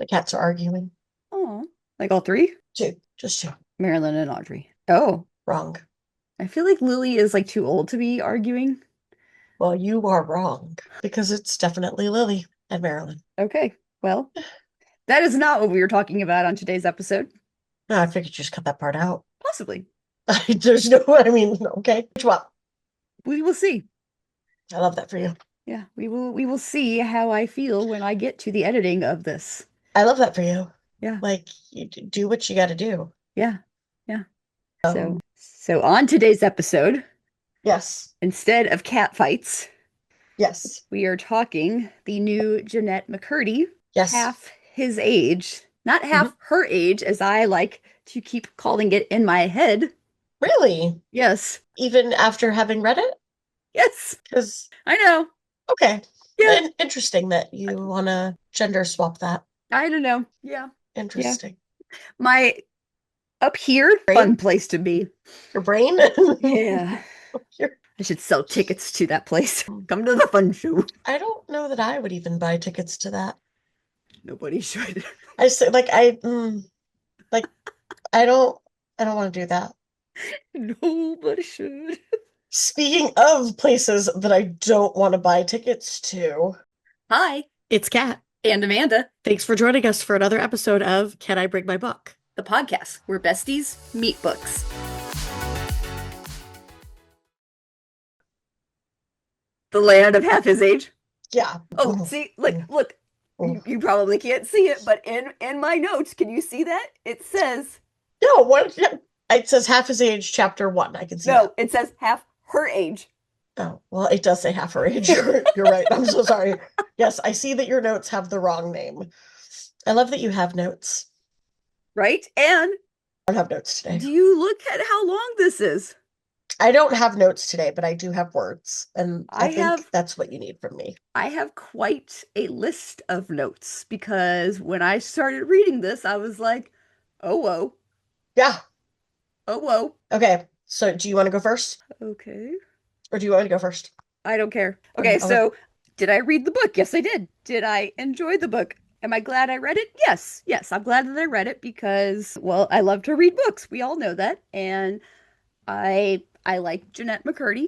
The cats are arguing. Oh, like all three? Two. Just two. Marilyn and Audrey. Oh, Wrong. I feel like Lily is like too old to be arguing. Well, you are wrong because it's definitely Lily and Marilyn. Okay, well, that is not what we were talking about on today's episode. No, I figured you just cut that part out. Possibly. There's no, I mean, okay. Which one? We will see. I love that for you. Yeah, we will see how I feel when I get to the editing of this. I love that for you. Yeah. Like, you do what you got to do. Yeah. Yeah. So Um, so on today's episode, yes, instead of cat fights, yes, we are talking the new Jennette McCurdy, yes. half his age, not Mhm. half her age, as I like to keep calling it in my head. Really? Yes. Even after having read it? Yes. Because, I know. okay. Yeah. Interesting that you want to gender swap that. I don't know. Yeah. Yeah. Interesting. My up here, Brain? fun place to be. Your brain? Yeah. Your- I should sell tickets to that place. Come to the fun show. I don't know that I would even buy tickets to that. Nobody should. I say, like, I don't want to do that. Nobody should. Speaking of places that I don't want to buy tickets to, Hi, it's Kat. and Amanda, Thanks for joining us for another episode of Can I Bring My Book? the podcast where besties meet books. The land of half his age. Yeah. Oh, see, look. You probably can't see it, but in my notes, can you see that? It says No, what? It says half his age, chapter one. I can see no, that. it says half her age. Oh, well, it does say half her age. You're right. I'm so sorry. Yes, I see that your notes have the wrong name. I love that you have notes. Right? And I don't have notes today. do you look at how long this is? I don't have notes today, but I do have words, and I I think have that's what you need from me. I have quite a list of notes because when I started reading this, I was like, oh whoa, Yeah. oh whoa. Okay. So, do you want to go first, Okay. or do you want me to go first? I don't care. Okay. Okay, Okay. so did I read the book? Yes, I did. Did I enjoy the book? Am I glad I read it? Yes. Yes, I'm glad that I read it because, well, I love to read books. We all know that. And I like Jennette McCurdy.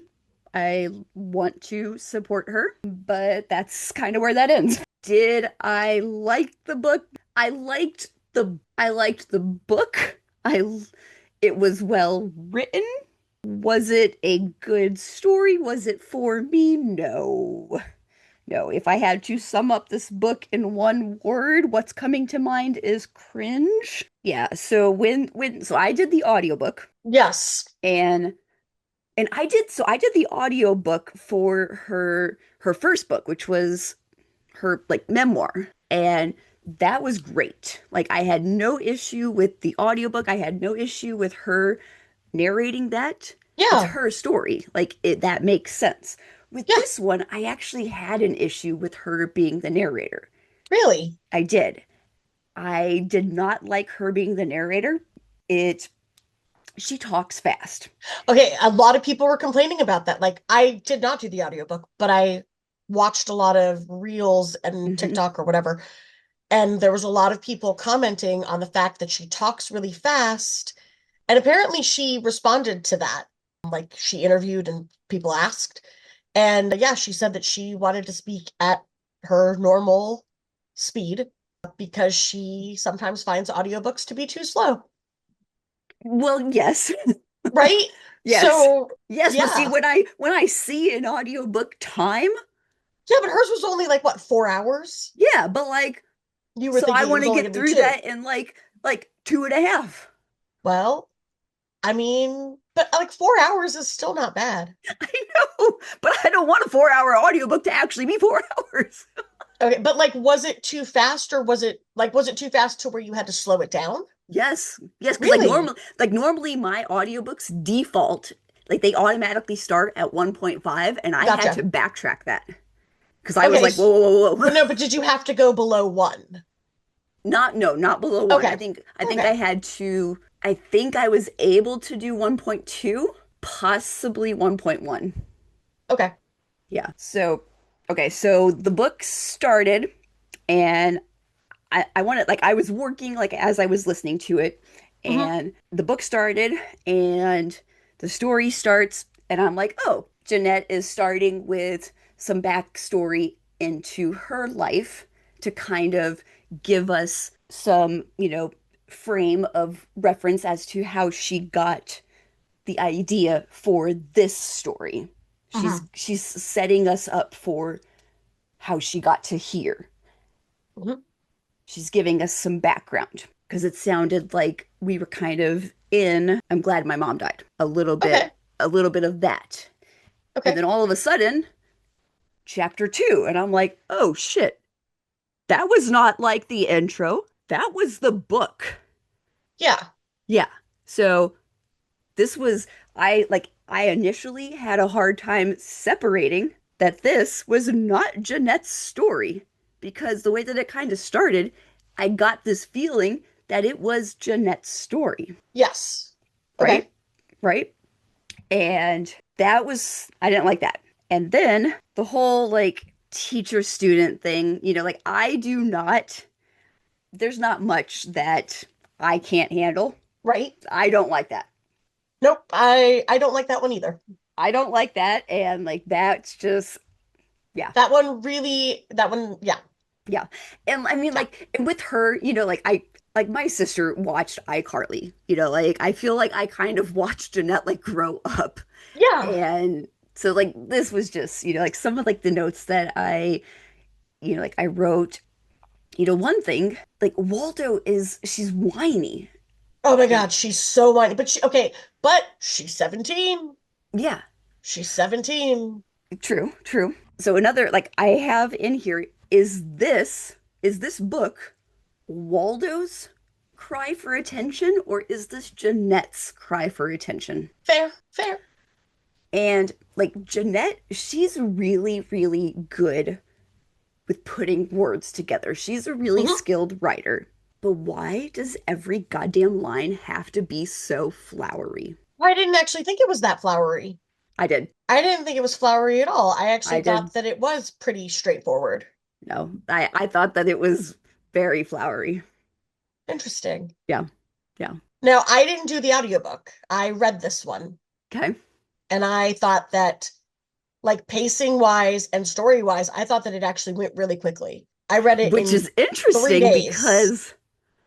I want to support her, but that's kind of where that ends. Did I like the book? I liked the book. I It was well written. Was it a good story? Was it for me? No. No. If I had to sum up this book in one word, what's coming to mind is cringe. Yeah, so so I did the audiobook Yes. and I did the audiobook for her first book, which was her like memoir. And that was great. Like I had no issue with the audiobook. I had no issue with her narrating that. It's Yeah. her story. Like it that makes sense. With Yeah. this one, I actually had an issue with her being the narrator. Really. I did. I did not like her being the narrator. It She talks fast. Okay, a lot of people were complaining about that. Like, I did not do the audiobook, but I watched a lot of reels and Hmm. TikTok or whatever. And there was a lot of people commenting on the fact that she talks really fast. And apparently she responded to that. Like, she interviewed and people asked. And yeah, she said that she wanted to speak at her normal speed because she sometimes finds audiobooks to be too slow. Well, yes. Right? Yes. So, Yes, but see yeah. when I see an audiobook time, Yeah, but hers was only like what, 4 hours? yeah, but like You were so I thinking it want was to only get gonna be through two. that in like 2.5. Well, I mean, but like 4 hours is still not bad. I know, but I don't want a 4 hour audiobook to actually be 4 hours. Okay, but like was it too fast or was it too fast to where you had to slow it down? Yes. Yes, because Really? normally my audiobooks default, like they automatically start at 1.5 and I had to Gotcha. backtrack that. Because I was Okay, like, whoa, whoa, whoa, whoa. but no, but did you have to go below one? Not below one. I Okay. think I think I Okay. had to I think I was able to do 1.2, possibly 1.1. Okay. Yeah. So, okay, so the book started and I wanted like I was working like as I was listening to it, Hmm. and the book started and the story starts, and I'm like, oh, Jennette is starting with some backstory into her life to kind of give us some, frame of reference as to how she got the idea for this story. Hmm. She's setting us up for how she got to here. Hmm. She's giving us some background because it sounded like we were kind of in I'm glad my mom died. Okay. A little bit of that. And Okay. then all of a sudden, chapter 2 and I'm like, "Oh shit. That was not like the intro. That was the book." Yeah. Yeah. So this was I initially had a hard time separating that this was not Jennette's story because the way that it kind of started, I got this feeling that it was Jennette's story, Yes. right? Okay. Right? And that was I didn't like that. And then the whole like teacher student thing, like I do not there's not much that I can't handle. Right. I don't like that. Nope. I don't like that one either. I don't like that. And like, that's just, yeah, That one really, that one, yeah. yeah. And I mean, Yeah. like, with her, like my sister watched iCarly, like, I feel like I kind of watched Jennette like grow up. Yeah. And so, like, this was just, like some of like the notes that like I wrote, one thing, like, she's whiny. Oh my And God, she's so whiny. But okay, but she's 17. yeah, She's 17. true, true. So another, like, I have in here, is this book Waldo's cry for attention, or is this Jennette's cry for attention? Fair, fair. And like Jennette, she's really, really good with putting words together. She's a really Hmm. skilled writer. But why does every goddamn line have to be so flowery? I didn't actually think it was that flowery. I did. I didn't think it was flowery at all. I I actually did. thought that it was pretty straightforward. No, I thought that it was very flowery. Interesting. Yeah. Yeah. Now, I didn't do the audiobook. I read this one, Okay. and I thought that, like, pacing wise and story wise, I thought that it actually went really quickly. I read it Which in is three interesting days. because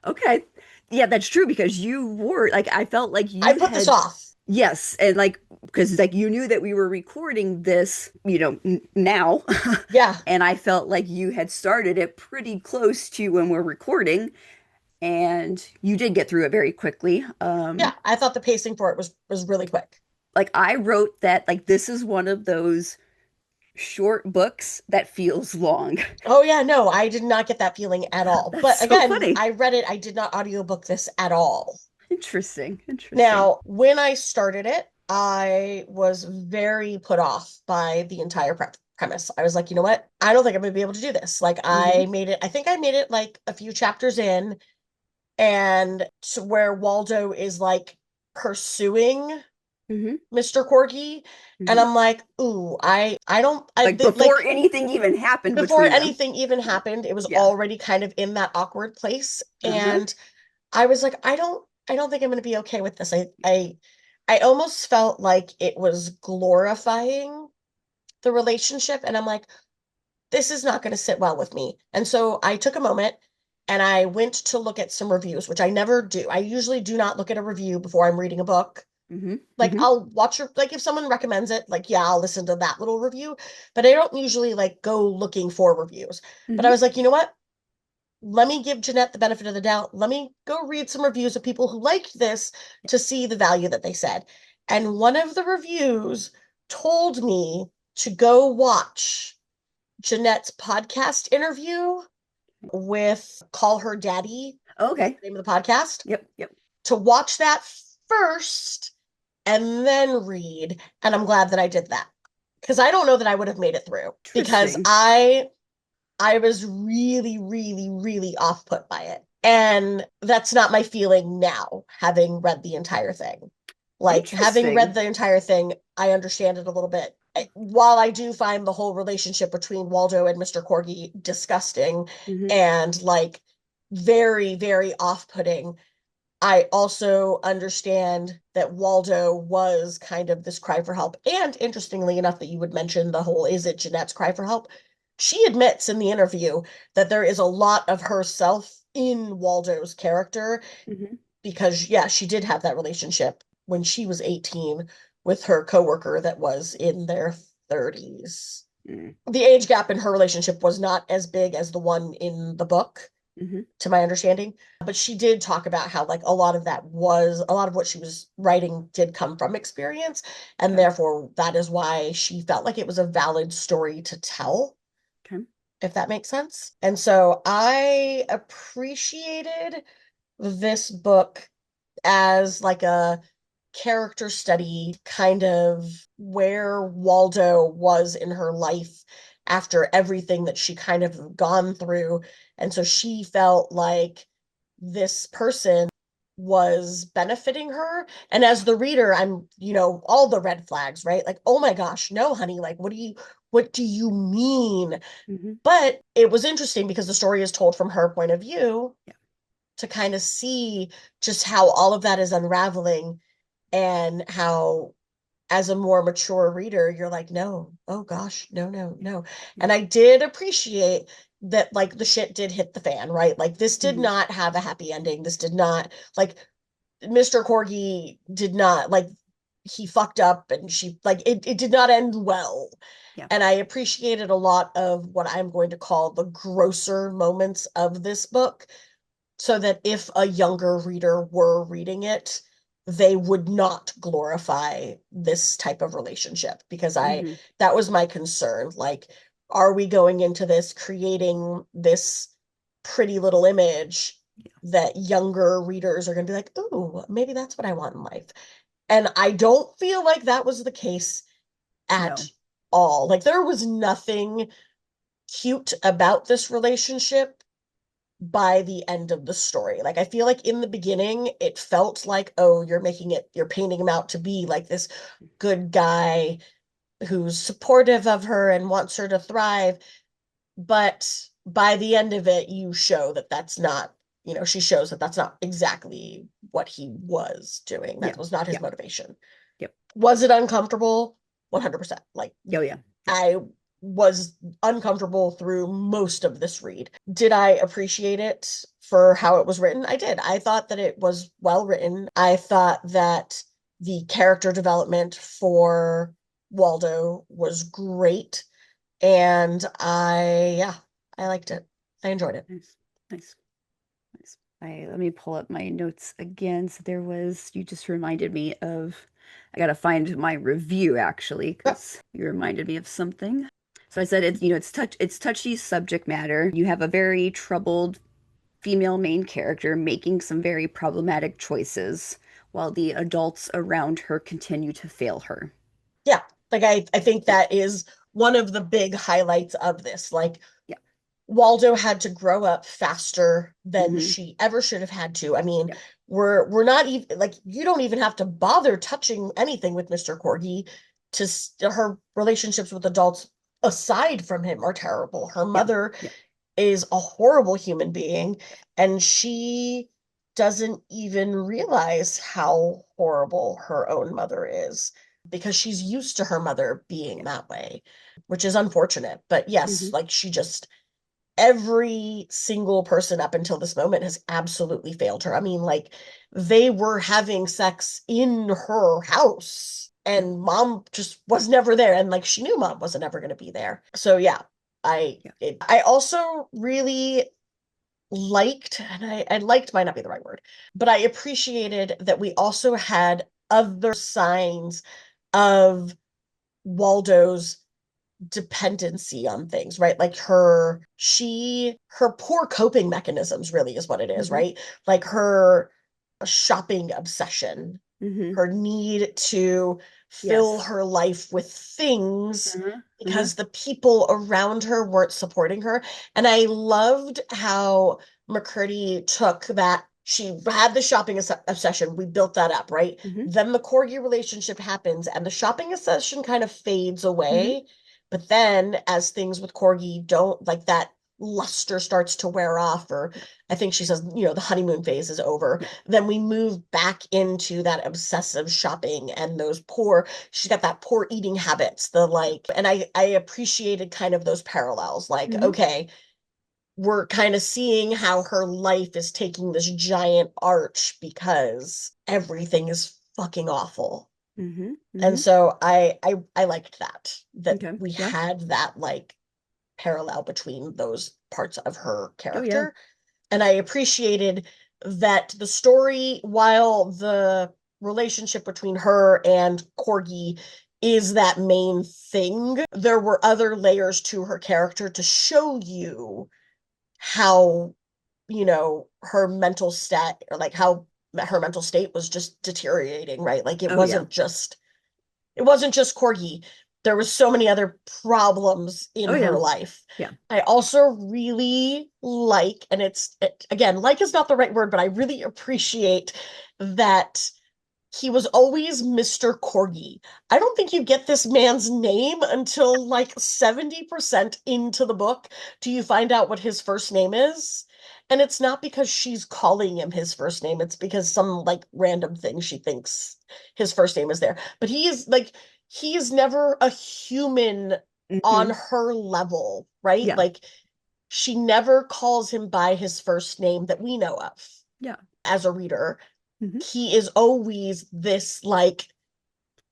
okay. Yeah, that's true because you were like I felt like I you put this had off. yes, and like because like you knew that we were recording this, now. Yeah. And I felt like you had started it pretty close to when we're recording and you did get through it very quickly. Yeah, I thought the pacing for it was really quick. Like I wrote that like this is one of those short books that feels long. Oh yeah, no, I did not get that feeling at all. That's But so again, funny. I read it, I did not audiobook this at all. Interesting. Interesting. Now, when I started it, I was very put off by the entire premise. I was like, you know what? I don't think I'm gonna be able to do this. Like Hmm. I think I made it like a few chapters in, and to where Waldo is like pursuing Hmm. Mr. Corgi, and Hmm. I'm like, ooh, I don't I Like like before anything even happened before between them. anything even happened, it was Yeah. already kind of in that awkward place. Uh-huh. And I was like, I don't think I'm gonna be okay with this. I almost felt like it was glorifying the relationship, and I'm like, this is not gonna sit well with me. And so I took a moment and I went to look at some reviews, which I never do. I usually do not look at a review before I'm reading a book. Hmm. Like Hmm. I'll watch your like if someone recommends it, like yeah, I'll listen to that little review, but I don't usually like go looking for reviews. But I Hmm. was like, you know what? Let me give Jennette the benefit of the doubt. Let me go read some reviews of people who liked this to see the value that they said. And one of the reviews told me to go watch Jennette's podcast interview with Call Her Daddy, is Okay. the name of the podcast, Yep. Yep. to watch that first and then read. And I'm glad that I did that because I don't know that I would have made it through because Interesting. I was really, really, really off put by it. And that's not my feeling now, having read the entire thing. Like, having read Interesting. the entire thing, I understand it a little bit. While I do find the whole relationship between Waldo and Mr. Corgi disgusting Hmm. and like very, very off-putting. I also understand that Waldo was kind of this cry for help. And interestingly enough, that you would mention the whole is it Jennette's cry for help? She admits in the interview that there is a lot of herself in Waldo's character Hmm. because, yeah, she did have that relationship when she was 18 with her coworker that was in their 30s. Mm-hmm. The age gap in her relationship was not as big as the one in the book, Hmm. to my understanding. But she did talk about how like a lot of what she was writing did come from experience, and Okay. therefore that is why she felt like it was a valid story to tell, Okay. if that makes sense. And so I appreciated this book as like a character study, kind of where Waldo was in her life after everything that she kind of gone through. And so she felt like this person was benefiting her. And as the reader, all the red flags, right? Like, oh my gosh, no, honey, like, what do you mean? Hmm. But it was interesting because the story is told from her point of view Yeah. to kind of see just how all of that is unraveling and how as a more mature reader you're like no, oh gosh, no, no, Yeah. no. Yeah. And I did appreciate that like the shit did hit the fan, right? Like this did Hmm. not have a happy ending. This did not like Mr. Corgi did not like he fucked up and she like it did not end well. Yeah. And I appreciated a lot of what I'm going to call the grosser moments of this book so that if a younger reader were reading it, they would not glorify this type of relationship because I Hmm. that was my concern. Like, are we going into this creating this pretty little image Yeah. that younger readers are going to be like, ooh, maybe that's what I want in life? And I don't feel like that was the case at No. all. Like, there was nothing cute about this relationship by the end of the story. Like I feel like in the beginning it felt like, oh, you're painting him out to be like this good guy who's supportive of her and wants her to thrive, but by the end of it you show that that's not, she shows that that's not exactly what he was doing. Yeah. That was not his Yeah. motivation. Yep. Was it uncomfortable? 100%. Like Oh yeah. Yeah. I was uncomfortable through most of this read. Did I appreciate it for how it was written? I did. I thought that it was well written. I thought that the character development for Waldo was great. And yeah, I liked it. I enjoyed it. Nice. Nice. Nice. Let me pull up my notes again. So there was, you just reminded me of, I gotta find my review actually, Yep. because you reminded me of something. So I said it's touchy subject matter. You have a very troubled female main character making some very problematic choices while the adults around her continue to fail her. Yeah. Like I think Yeah. that is one of the big highlights of this. Like Yeah. Waldo had to grow up faster than Hmm. she ever should have had to. I mean, Yeah. we're not even like you don't even have to bother touching anything with Mr. Corgi her relationships with adults aside from him are terrible. Her Yeah. mother Yeah. is a horrible human being and she doesn't even realize how horrible her own mother is because she's used to her mother being Yeah. that way, which is unfortunate. But yes, Hmm. like she just every single person up until this moment has absolutely failed her. I mean, like they were having sex in her house Yeah. and mom just was never there and like she knew mom wasn't ever going to be there. So yeah, Yeah. I also really liked and I liked might not be the right word, but I appreciated that we also had other signs of Waldo's dependency on things, right? Like her poor coping mechanisms really is what it is, Hmm. right? Like her shopping obsession, Hmm. her need to fill Yes. her life with things Uh-huh. Uh-huh. because the people around her weren't supporting her. And I loved how McCurdy took that. She had the shopping obsession. We built that up, right? Hmm. Then the Corgi relationship happens and the shopping obsession kind of fades Hmm. away. But then as things with Corgi don't like that luster starts to wear off, or I think she says, the honeymoon phase is over, Yeah. then we move back into that obsessive shopping and she's got that poor eating habits, and I appreciated kind of those parallels. Like, Mm-hmm. okay, we're kind of seeing how her life is taking this giant arch because everything is fucking awful. Mm-hmm. And Mm-hmm. so I liked that Okay. we Yeah. had that like parallel between those parts of her Oh yeah. character. And I appreciated that the story, while the relationship between her and Corgi is that main thing, there were other layers to her character to show you how, her mental state, or like how her mental state was just deteriorating, right? Like Oh yeah. it wasn't just Corgi. There was so many other problems in Oh her yeah. life. Yeah. I also really like, and again, like is not the right word, but I really appreciate that he was always Mr. Corgi. I don't think you get this man's name until like 70% into the book. Do you find out what his first name is? And it's not because she's calling him his first name. It's because some like random thing she thinks his first name is there. But he is never a human on Mm-hmm. her level, right? Yeah. Like she never calls him by his first name that we know of Yeah. as a reader. Mm-hmm. He is always this like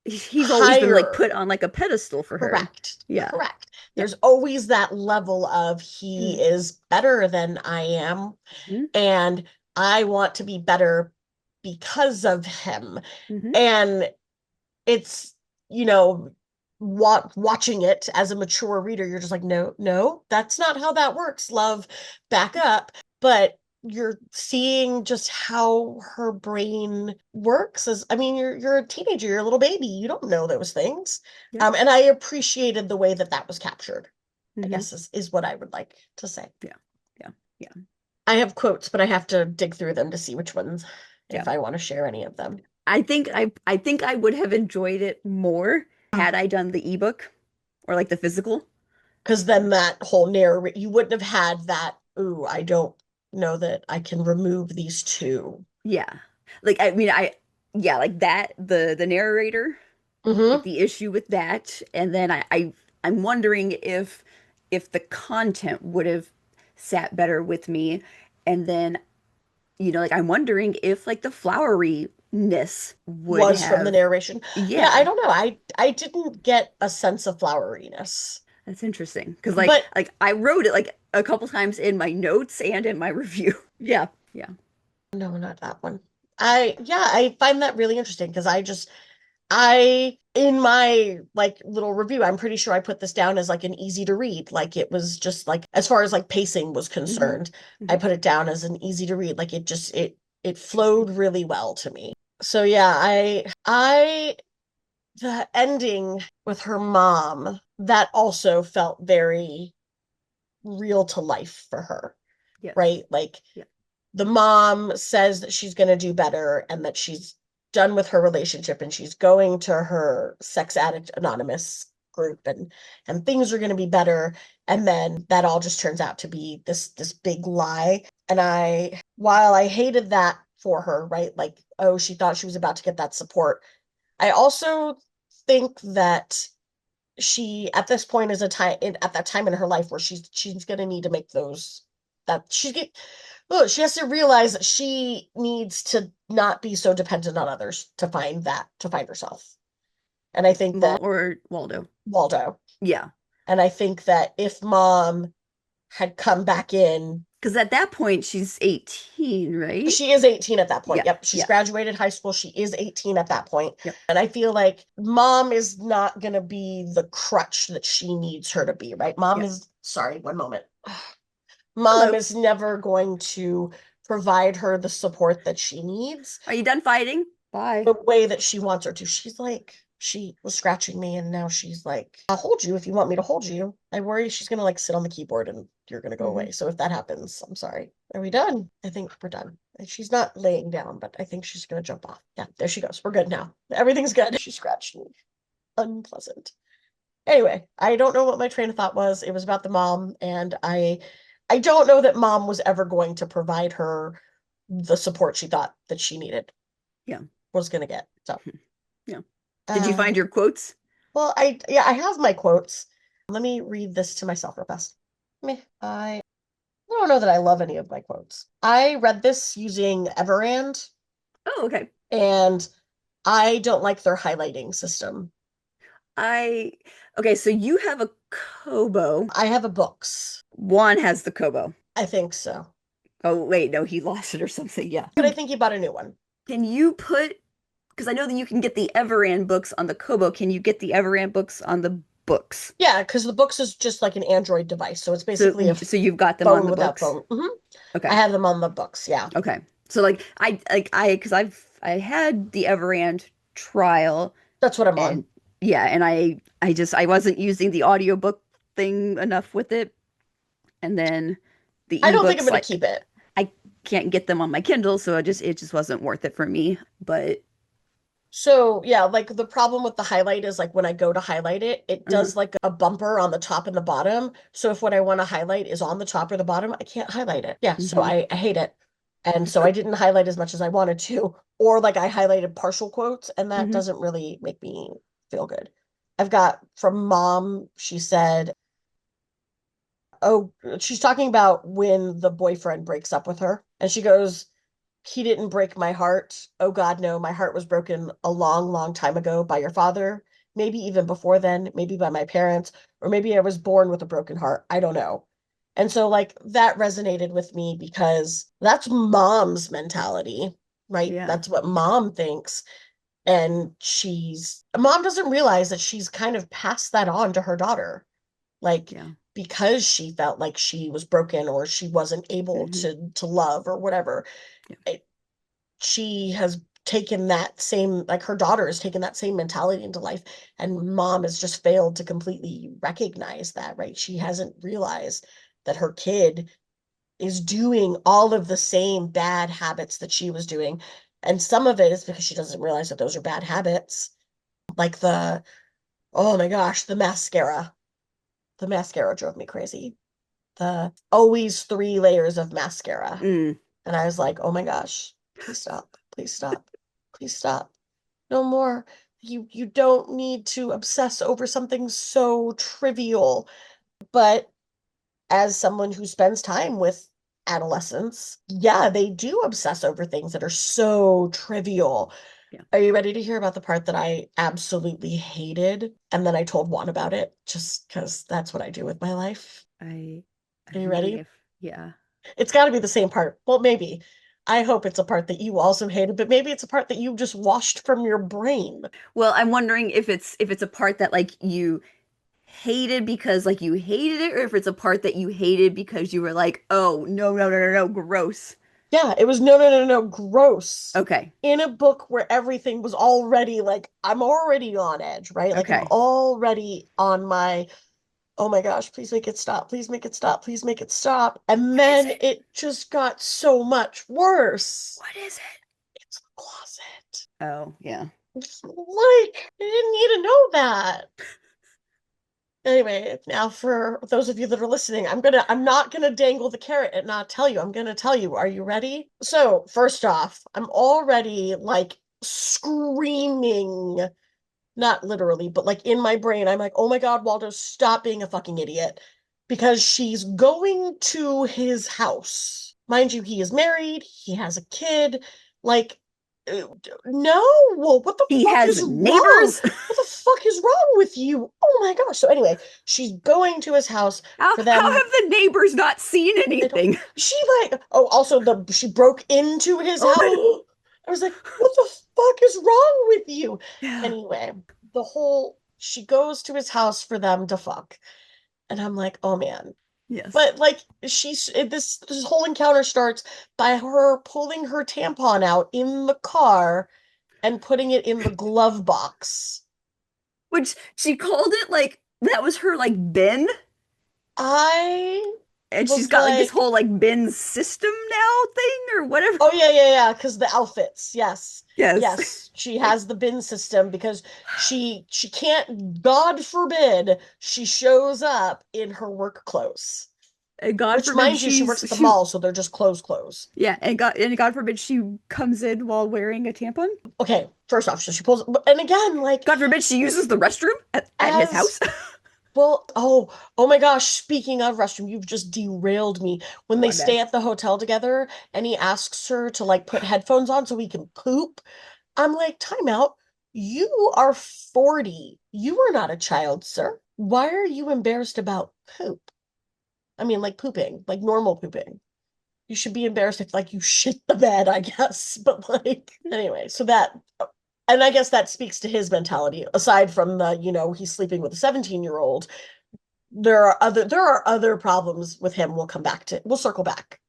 He's always been like higher. put on like a pedestal for her. Correct. Yeah. Correct. Yeah. There's always that level of he Mm-hmm. is better than I am, and I want to be better because of him. Mm-hmm. And it's, you know, watching it as a mature reader, you're just like, no, no, that's not how that works, love, back up. But you're seeing just how her brain works. As I mean, you're a teenager, you're a little baby, you don't know those things. Yeah. And I appreciated the way that that was captured, I Mm-hmm. guess is what I would like to say. Yeah. Yeah. Yeah. I have quotes, but I have to dig through them to see which ones, Yeah. if I want to share any of them. I think I would have enjoyed it more had I done the ebook or like the physical. Because then that whole narrative, you wouldn't have had that, ooh, I don't know that I can remove these two. Yeah. Like I mean yeah, like that the narrator, like Mm-hmm. the issue with that, and then I'm wondering if the content would have sat better with me, and then like I'm wondering if like the floweriness would Was from the have. narration. Yeah, I Yeah, don't know. I didn't get a sense of floweriness. that's interesting because like But like I wrote it like a couple times in my notes and in my review. Yeah, yeah. no, not that one. I find that really interesting because I in my like little review, I'm pretty sure I put this down as like an easy to read. Like it was just like as far as like pacing was Hmm. concerned, I Hmm. put it down as an easy to read. Like it Interesting. flowed really well to me. So yeah, I the ending with her mom, that also felt very real to life for her, Yes. right? Like Yeah. the mom says that she's going to do better and that she's done with her relationship and she's going to her sex addict anonymous group, and things are going to be better, and then that all just turns out to be this big lie. And while I hated that for her, right, like, oh, she thought she was about to get that support, I also think that she at this point is at that time in her life where she's going to need to make those that she's get look, she has to realize that she needs to not be so dependent on others to find herself. And I think that Mal or Waldo. Waldo, Yeah. and I think that if mom had come back in, Because at that point she's 18, right? she is 18 at that point. Yeah. Yep, she's Yeah. graduated high school. She is 18 at that point. Yep. And I feel like mom is not going to be the crutch that she needs her to be, right? Mom Yeah. is, sorry, one moment. Mom Hello. is never going to provide her the support that she needs Are you done fighting? Bye. the way that she wants her to. She was scratching me and now she's like, I'll hold you if you want me to hold you. I worry she's gonna like sit on the keyboard and you're gonna go Hmm. away. So if that happens, I'm sorry. Are we done? I think we're done. She's not laying down, but I think she's gonna jump off. Yeah, there she goes. We're good now. Everything's good. She scratched me. Unpleasant. Anyway, I don't know what my train of thought was. It was about the mom, and I I don't know that mom was ever going to provide her the support she thought that she needed, Yeah. was going to get. So, Yeah. Did you uh, find your quotes? well, yeah, I have my quotes. Let me read this to myself real fast. I don't know that I love any of my quotes. I read this using Everand, Oh, okay. and I don't like their highlighting system. I okay, so you have a Kobo. I have a books. Juan has the Kobo. I think so. Oh, wait, no, he lost it or something. Yeah. But I think he bought a new one. Can you put, because I know that you can get the Everand books on the Kobo. Can you get the Everand books on the books? Yeah, because the books is just like an Android device. So it's So basically a so you've got them on phone the without books? phone. I Okay. have them on the books. Yeah. Okay. So I because I had the Everand trial That's what I'm on. and yeah, and I wasn't using the audiobook thing enough with it. And then the I don't think I'm ebooks, going to like keep it. I can't get them on my Kindle, so it just wasn't worth it for me. But So yeah, like the problem with the highlight is like when I go to highlight it, it uh does like a bumper on the top and the bottom. So if what I want to highlight is on the top or the bottom, I can't highlight it. Yeah, so hmm I hate it. And so I didn't highlight as much as I wanted to, or like I highlighted partial quotes, and that hmm doesn't really make me feel good. I've got from mom, she said, oh, she's talking about when the boyfriend breaks up with her, and she goes, he didn't break my heart. Oh God, no. My heart was broken a long, long time ago by your father. Maybe even before then, maybe by my parents, or maybe I was born with a broken heart. I don't know. And so, like, that resonated with me because that's mom's mentality, right? yeah, That's what mom thinks. And mom doesn't realize that she's kind of passed that on to her daughter. Like, yeah, because she felt like she was broken or she wasn't able hmm to love or whatever, yeah, she has taken that same, like her daughter has taken that same mentality into life, and mom has just failed to completely recognize that, right? She hasn't realized that her kid is doing all of the same bad habits that she was doing, and some of it is because she doesn't realize that those are bad habits, like oh my gosh, the mascara drove me crazy. The always 3 layers of mascara. mm, And I was like, oh my gosh, please stop. Please stop. Please stop. No more. You don't need to obsess over something so trivial. But as someone who spends time with adolescents, yeah, they do obsess over things that are so trivial. yeah. Are you ready to hear about the part that I absolutely hated? And then I told Juan about it just because that's what I do with my life. I Are I'm you wondering ready? if yeah. It's got to be the same part. Well, maybe. I hope it's a part that you also hated, but maybe it's a part that you just washed from your brain. Well, I'm wondering if it's a part that like you hated because like you hated it, or if it's a part that you hated because you were like, oh no no no no no, gross. Yeah, it was no, no, no, no, gross. Okay, In a book where everything was already like, I'm already on edge, right? Like, I'm okay. already on my, oh my gosh, please make it stop. Please make it stop. Please make it stop. And What is then it? it just got so much worse. What is it? It's the closet. Oh yeah. Like, I didn't need to know that. Anyway, now for those of you that are listening, I'm not gonna dangle the carrot and not tell you. I'm gonna tell you. Are you ready? So, first off, I'm already like screaming, not literally, but like in my brain, I'm like, oh my God, Waldo, stop being a fucking idiot. Because she's going to his house. Mind you, he is married, he has a kid. Like, no, what the He fuck has is wrong? neighbors. What the fuck is wrong with you? Oh my gosh. So anyway, she's going to his house How for how them. have the neighbors not seen I don't, anything? she like, oh, also she broke into his Oh house. my I was like, what the fuck is wrong with you? yeah. Anyway, she goes to his house for them to fuck. And I'm like, oh man. Yes. But like this whole encounter starts by her pulling her tampon out in the car and putting it in the glove box. Which she called it like that was her like bin, I and she's was got like this like, whole like bin system now thing or whatever. oh yeah, yeah, yeah, because the outfits, yes. Yes. Yes, she Like has the bin system because she can't, God forbid, she shows up in her work clothes. And God Which, forbid mind you, she works at the she mall, so they're just clothes. yeah, and God forbid she comes in while wearing a tampon. Okay, first off, so she pulls, and again, like, God forbid she uses the restroom at his as house. well, oh my gosh, speaking of restroom, you've just derailed me. When they My bad. stay at the hotel together and he asks her to like put headphones on so he can poop, I'm like, time out. You are 40. You are not a child, sir. Why are you embarrassed about poop? I mean, like pooping, like normal pooping. You should be embarrassed if like you shit the bed, I guess. But like, anyway, so that, and I guess that speaks to his mentality, aside from the, he's sleeping with a 17-year-old. There are other problems with him we'll circle back.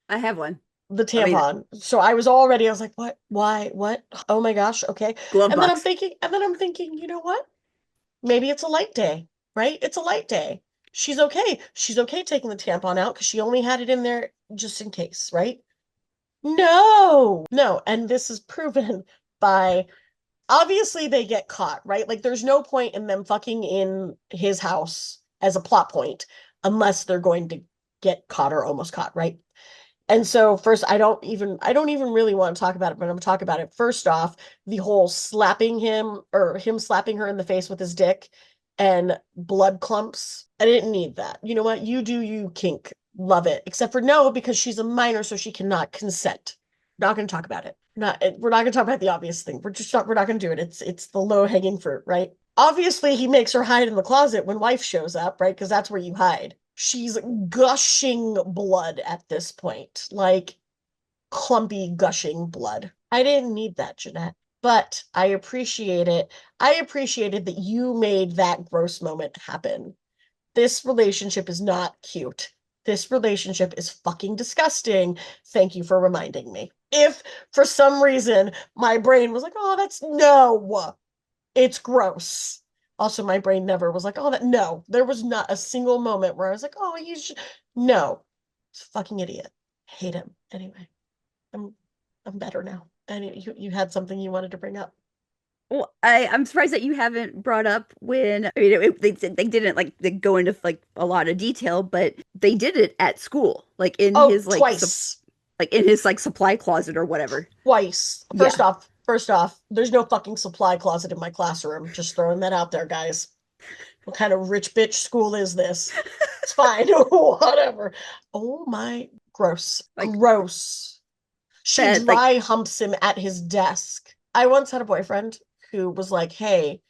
I have one. The I mean, tampon. So I was like, what? Why? What? Oh my gosh, okay. glove And then I'm box. thinking, and then I'm thinking, you know what? Maybe it's a light day, right? It's a light day. She's okay. She's okay taking the tampon out because she only had it in there just in case, right? No, no. And this is proven by obviously they get caught, right? Like there's no point in them fucking in his house as a plot point unless they're going to get caught or almost caught, right? And so first, I don't even really want to talk about it, but I'm gonna talk about it. First off, the whole slapping him or him slapping her in the face with his dick and blood clumps. I didn't need that. You know what? You do you, kink. Love it. Except for no, because she's a minor, so she cannot consent. Not gonna talk about it. We're not gonna talk about the obvious thing. We're not gonna do it. It's the low hanging fruit, right? Obviously, he makes her hide in the closet when wife shows up, right? Because that's where you hide. She's gushing blood at this point, like clumpy, gushing blood. I didn't need that, Jennette, but I appreciate it. I appreciated that you made that gross moment happen. This relationship is not cute. This relationship is fucking disgusting. Thank you for reminding me. If for some reason my brain was like, oh, that's no, it's gross. Also, my brain never was like, oh, that no. There was not a single moment where I was like, oh, no. He's a fucking idiot. Hate him. Anyway, I'm I'm better now. And you had something you wanted to bring up. Well, I'm surprised that you haven't brought up when I mean they didn't like they go into like a lot of detail, but they did it at school, Oh, twice. like in his like supply closet or whatever. Twice. Yeah, First off, there's no fucking supply closet in my classroom. Just throwing that out there, guys. What kind of rich bitch school is this? It's fine. Whatever. Oh my, gross. like Gross. She that like dry humps him at his desk. I once had a boyfriend who was like, hey,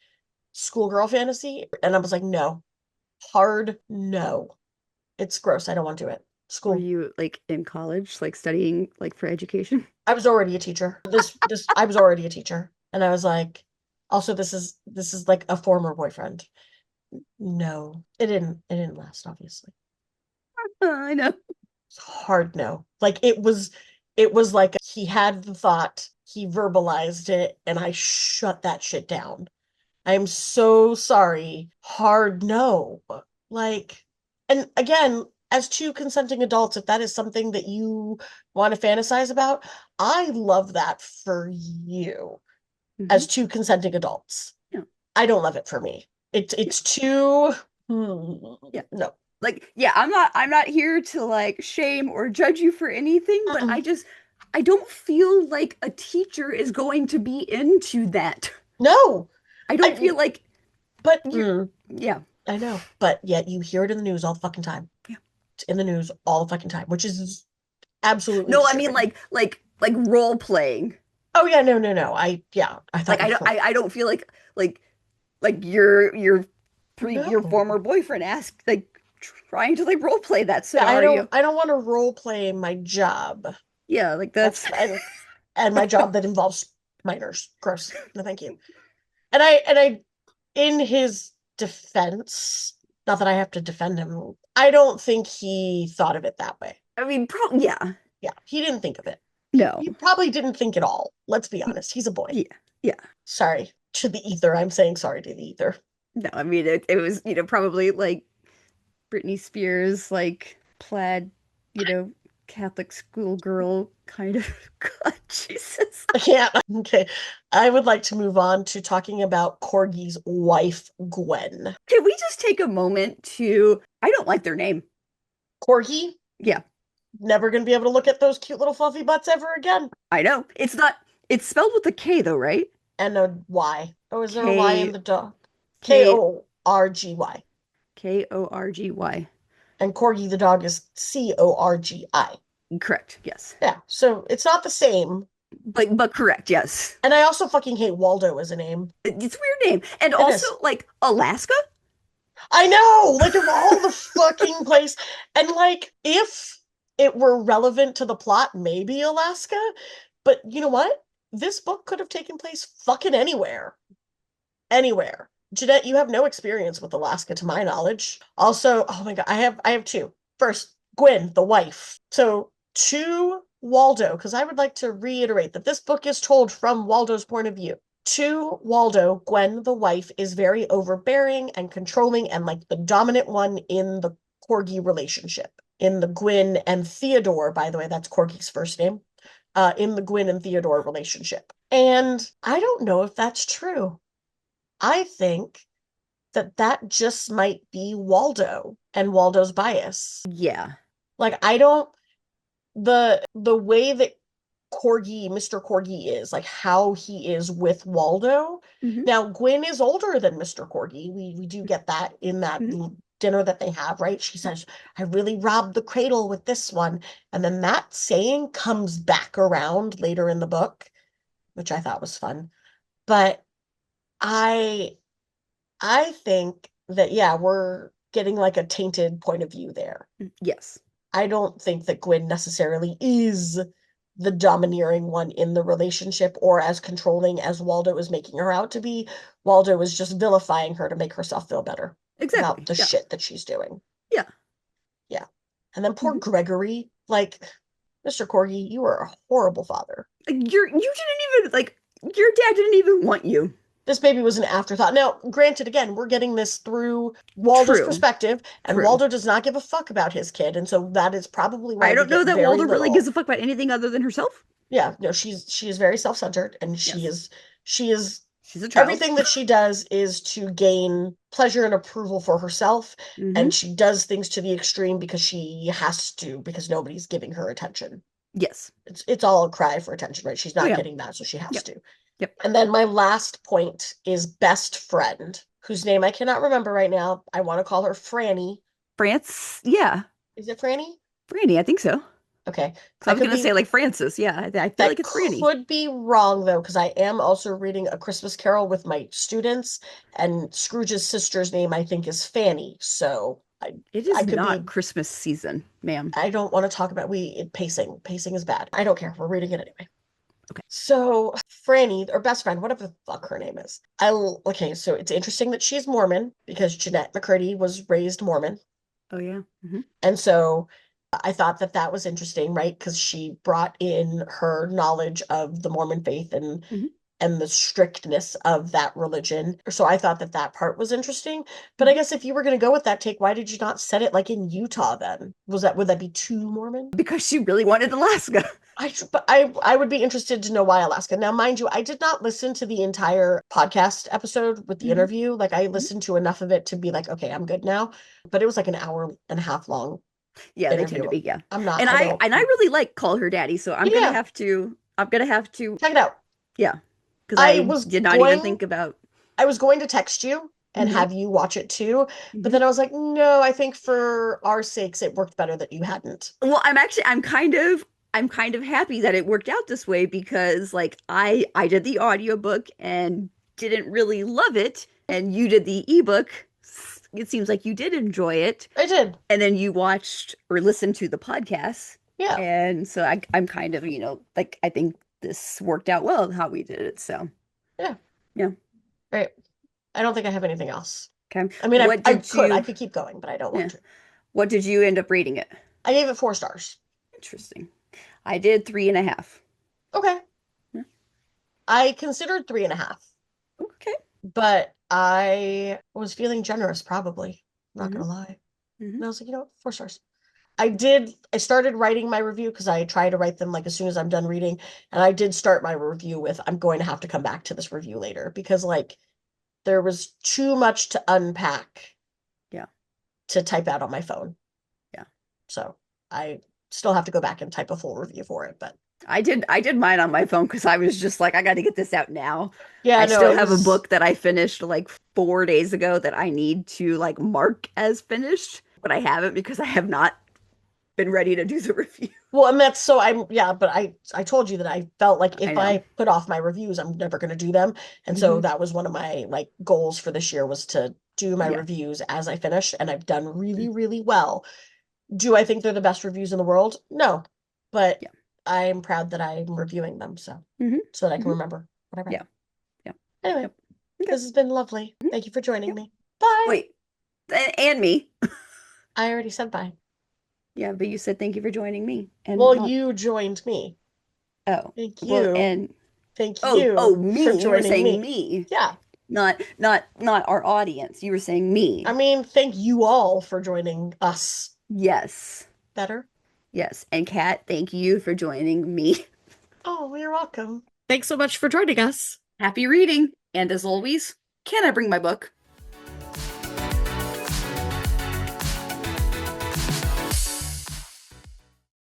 schoolgirl fantasy. And I was like, no, hard no. It's gross. I don't want to do it. were School. you like in college, like studying like for education? I was already a teacher. I was already a teacher. And I was like, also, this is like a former boyfriend. No, it didn't last, obviously. I know. It's hard no. Like it was like he had the thought, he verbalized it, and I shut that shit down. I'm so sorry. Hard no. Like, and again, as two consenting adults, if that is something that you want to fantasize about, I love that for you Hmm. as two consenting adults. Yeah, I don't love it for me. It's yeah, it's too yeah. no. Like yeah, I'm not here to like shame or judge you for anything, but Mm-mm. I don't feel like a teacher is going to be into that. No. I don't feel I like but you're yeah. I know. But yet you hear it in the news all the fucking time. Yeah. It's in the news all the fucking time, which is absolutely No, I mean disturbing. like role playing. Oh yeah, no, no, no. I Like thought you were I don't feel like your no. former boyfriend asked like trying to like role play that Yeah, I scenario. don't I don't want to role play my job. Yeah, like That's that's and my job that involves minors. Gross. No, thank you. And I in his defense, not that I have to defend him, I don't think he thought of it that way. I mean, probably yeah. Yeah, he didn't think of it. No. He probably didn't think at all. Let's be honest. He's a boy. Yeah. Yeah. Sorry to the ether. I'm saying sorry to the ether. No, I mean it was, probably like Britney Spears, like plaid, you know, Catholic schoolgirl kind of God, Jesus. I can't. Okay. I would like to move on to talking about Corgi's wife, Gwen. Can we just take a moment to I don't like their name. Corgi, Yeah, never going to be able to look at those cute little fluffy butts ever again. I know. It's not, it's spelled with a K though, right? And a Y. Oh, is there a Y in K, the dog? K K, O R G Y. Korgy. And Corgi the dog is Corgi. Correct. Yes. Yeah, so it's not the same. But correct. Yes. And I also fucking hate Waldo as a name. It's a weird name. And It also is. like Alaska? I know, like of all the fucking place. And like, if it were relevant to the plot, maybe Alaska. But you know what? This book could have taken place fucking anywhere. Anywhere. Jennette, you have no experience with Alaska to my knowledge. Also, oh my God, I have two. First, Gwen, the wife. So to Waldo, because I would like to reiterate that this book is told from Waldo's point of view. To Waldo, Gwen, the wife, is very overbearing and controlling and like the dominant one in the Corgi relationship. In the Gwen and Theodore, by the way, that's Corgi's first name. In the Gwen and Theodore relationship. And I don't know if that's true. I think that that just might be Waldo and Waldo's bias. Yeah. Like I don't the way that Mr. Corgi is, like how he is with Waldo. Hmm. Now, Gwen is older than Mr. Corgi. We do get that in that Hmm. dinner that they have, right? She says, I really robbed the cradle with this one. And then that saying comes back around later in the book, which I thought was fun. But I I think that, yeah, we're getting like a tainted point of view there. Yes. I don't think that Gwen necessarily is the domineering one in the relationship or as controlling as Waldo is making her out to be. Waldo is just vilifying her to make herself feel better about Exactly. the Yeah. shit that she's doing. Yeah. Yeah. And then poor Hmm. Gregory, like, Mr. Corgi, you are a horrible father. You didn't even like your dad didn't even want you. This baby was an afterthought. Now, granted, again, we're getting this through Waldo's True. perspective, and True. Waldo does not give a fuck about his kid, and so that is probably I why we don't know get that very Waldo really gives little. a fuck about anything other than herself. Yeah, no, she is very self-centered, and Yes. she is She's a child. everything that she does is to gain pleasure and approval for herself, Hmm. and she does things to the extreme because she has to, because nobody's giving her attention. Yes. It's all a cry for attention, right? She's Oh not yeah. getting that, so she has Yep. to. Yep. And then my last point is best friend, whose name I cannot remember right now. I want to call her Franny. France. Yeah. Is it Franny? Franny, I think so. Okay. Because I I was could gonna be say like Francis. Yeah, I feel like that it's Franny. could be wrong though, because I am also reading A Christmas Carol with my students, and Scrooge's sister's name I think is Fanny. So It I is could not be Christmas season, ma'am. I don't want to talk about pacing. Pacing is bad. I don't care. We're reading it anyway. Okay. So Franny, or best friend, whatever the fuck her name is. Okay, so it's interesting that she's Mormon because Jennette McCurdy was raised Mormon. Oh yeah. And so I thought that that was interesting, right? Because she brought in her knowledge of the Mormon faith Hmm. and the strictness of that religion. So I thought that that part was interesting. But I Hmm. guess if you were going to go with that take, why did you not set it like in Utah then? Would that be too Mormon? Because she really wanted Alaska. I would be interested to know why Alaska. Now, mind you, I did not listen to the entire podcast episode with the Hmm. interview. Like I Hmm. listened to enough of it to be like, okay, I'm good now. But it was like an hour and a half long Yeah, they tend to interview. be, yeah. I'm not, And I don't, I really like Call Her Daddy, so yeah, I'm gonna have to, check it out. yeah, because I I was did not even going think about. I was going to text you and Hmm. have you watch it too, but Hmm. then I was like, no, I think for our sakes it worked better that you hadn't. Well, I'm kind of happy that it worked out this way because like I did the audiobook and didn't really love it, and you did the ebook. It seems like you did enjoy it, I did. and then you watched or listened to the podcast, Yeah. and so I'm kind of, like I think this worked out well how we did it. So, Yeah. yeah. Right. I don't think I have anything else. Okay. I mean, What did I you, could keep going, but I don't want yeah, to. what did you end up rating it? I gave it 4 stars. Interesting. I did 3.5. Okay. Yeah. I considered 3.5, Okay. but I was feeling generous, probably. I'm not Hmm. gonna lie. Hmm. And I was like, 4 stars. I started writing my review because I try to write them like as soon as I'm done reading. And I did start my review with, I'm going to have to come back to this review later because like there was too much to unpack Yeah. to type out on my phone. Yeah. So I still have to go back and type a full review for it. But I did mine on my phone because I was just like, I got to get this out now. yeah, I no, still it have a was. book that I finished like 4 days ago that I need to like mark as finished, but I haven't because I have not been ready to do the review. Well, and that's so I'm yeah, but I told you that I felt like I if know. I put off my reviews, I'm never going to do them. And so Hmm. that was one of my like goals for this year was to do my Yeah. reviews as I finish, and I've done really, really well. Do I think they're the best reviews in the world? No. But Yeah. I'm proud that I'm reviewing them Hmm. so that I can Hmm. remember what I read. Yeah. Yeah. Anyway, Yep. Okay. this has been lovely. Mhm. Thank you for joining Yep. me. Bye. Wait. And me. I already said bye. Yeah, but you said thank you for joining me and Well, not, you joined me. oh. Thank Well, you. and Thank oh, you for me. You were joining saying me. me. Yeah. Not our audience. You were saying I me. mean, thank you all for joining us. Yes. Better? Yes. And Kat, thank you for joining me. Oh, you're welcome. Thanks so much for joining us. Happy reading. And as always, can I bring my book?